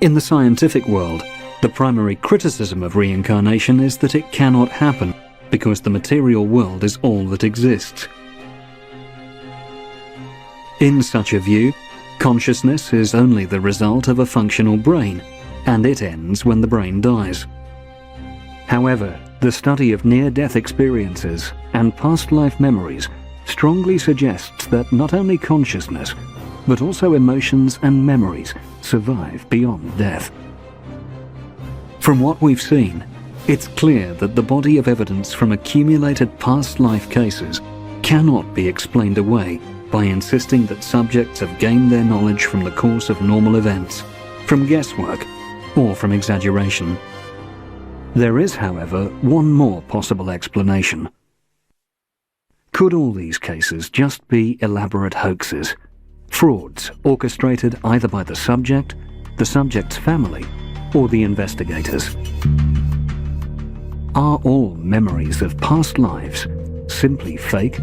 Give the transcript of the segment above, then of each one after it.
In the scientific world, the primary criticism of reincarnation is that it cannot happen because the material world is all that exists. In such a view, consciousness is only the result of a functional brain, and it ends when the brain dies. However, the study of near-death experiences and past life memories strongly suggests that not only consciousness, but also emotions and memories survive beyond death. From what we've seen, it's clear that the body of evidence from accumulated past life cases cannot be explained away by insisting that subjects have gained their knowledge from the course of normal events, from guesswork, or from exaggeration. There is, however, one more possible explanation. Could all these cases just be elaborate hoaxes? Frauds orchestrated either by the subject's family, or the investigators? Are all memories of past lives simply fake?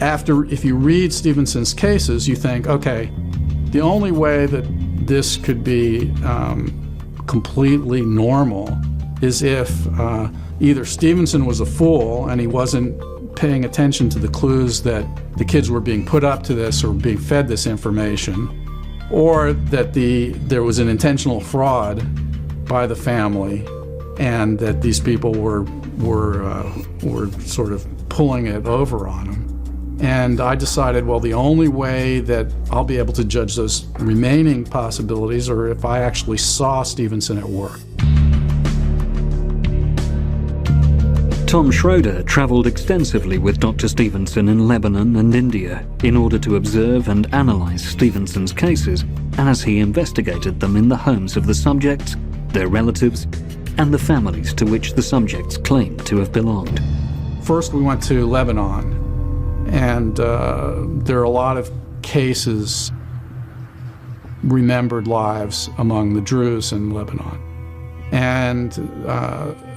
If you read Stevenson's cases, you think, okay, the only way that this could be completely normal is if either Stevenson was a fool and he wasn't paying attention to the clues that the kids were being put up to this or being fed this information, or that there was an intentional fraud by the family and that these people were sort of pulling it over on them. And I decided, well, the only way that I'll be able to judge those remaining possibilities are if I actually saw Stevenson at work. Tom Schroeder travelled extensively with Dr. Stevenson in Lebanon and India in order to observe and analyse Stevenson's cases as he investigated them in the homes of the subjects, their relatives, and the families to which the subjects claimed to have belonged. First, we went to Lebanon, and there are a lot of cases, remembered lives among the Druze in Lebanon. And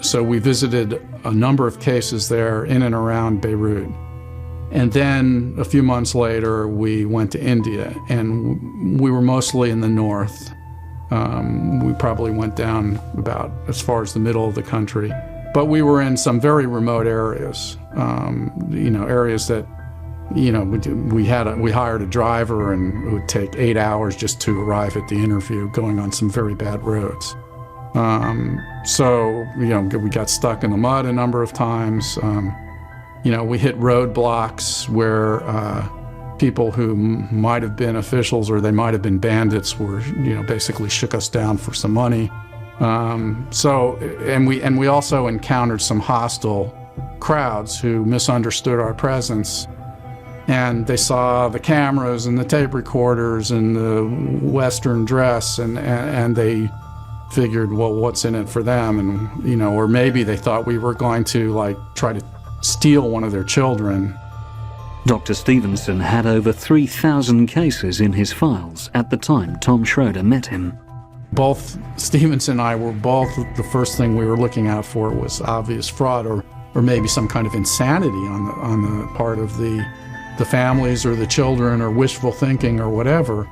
so we visited a number of cases there in and around Beirut. And then a few months later, we went to India, and we were mostly in the north. We probably went down about as far as the middle of the country. But we were in some very remote areas, areas that, we hired a driver, and it would take 8 hours just to arrive at the interview, going on some very bad roads. We got stuck in the mud a number of times. We hit roadblocks where people who might have been officials or they might have been bandits were, basically shook us down for some money. And we also encountered some hostile crowds who misunderstood our presence. And they saw the cameras and the tape recorders and the Western dress, and they figured, well, what's in it for them? And, or maybe they thought we were going to, try to steal one of their children. Dr. Stevenson had over 3,000 cases in his files at the time Tom Schroeder met him. Both Stevenson and I were the first thing we were looking out for was obvious fraud or maybe some kind of insanity on the part of the families or the children or wishful thinking or whatever.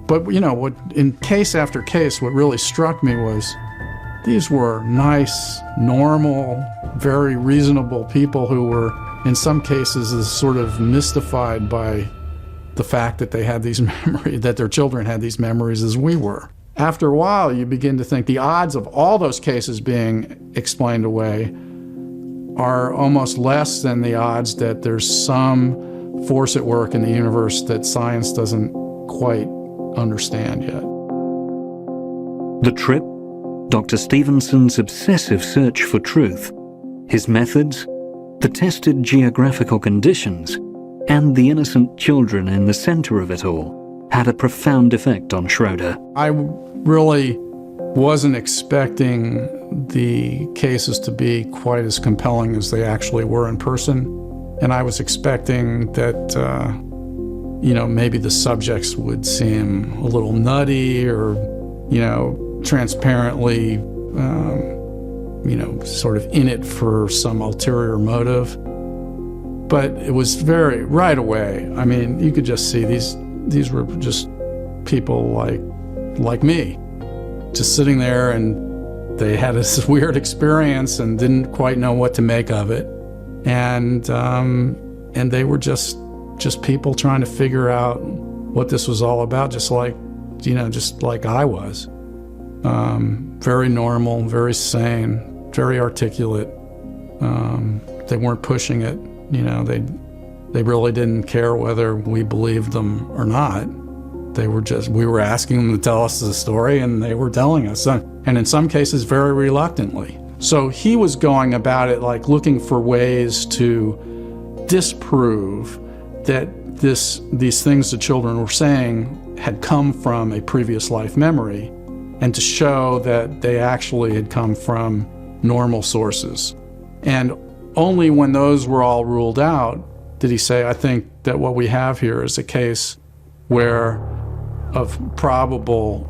But in case after case, what really struck me was these were nice, normal, very reasonable people who were, in some cases, as sort of mystified by the fact that they had these memories, that their children had these memories as we were. After a while, you begin to think the odds of all those cases being explained away are almost less than the odds that there's some force at work in the universe that science doesn't quite understand yet. The trip, Dr. Stevenson's obsessive search for truth, his methods, the tested geographical conditions, and the innocent children in the center of it all had a profound effect on Schroeder. I really wasn't expecting the cases to be quite as compelling as they actually were in person. And I was expecting that, maybe the subjects would seem a little nutty or, transparently, sort of in it for some ulterior motive. But it was right away. I mean, you could just see these were just people like like me, just sitting there, and they had this weird experience and didn't quite know what to make of it. And they were just people trying to figure out what this was all about, just like I was. Very normal, very sane, very articulate. They weren't pushing it. They really didn't care whether we believed them or not. We were asking them to tell us the story, and they were telling us, and in some cases very reluctantly. So he was going about it like looking for ways to disprove that these things the children were saying had come from a previous life memory, and to show that they actually had come from normal sources. And only when those were all ruled out did he say, I think that what we have here is a case where of probable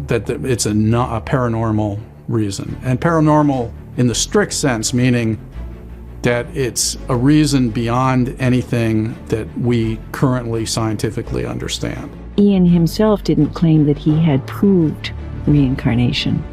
that it's a paranormal reason. And paranormal in the strict sense, meaning that it's a reason beyond anything that we currently scientifically understand. Ian himself didn't claim that he had proved reincarnation,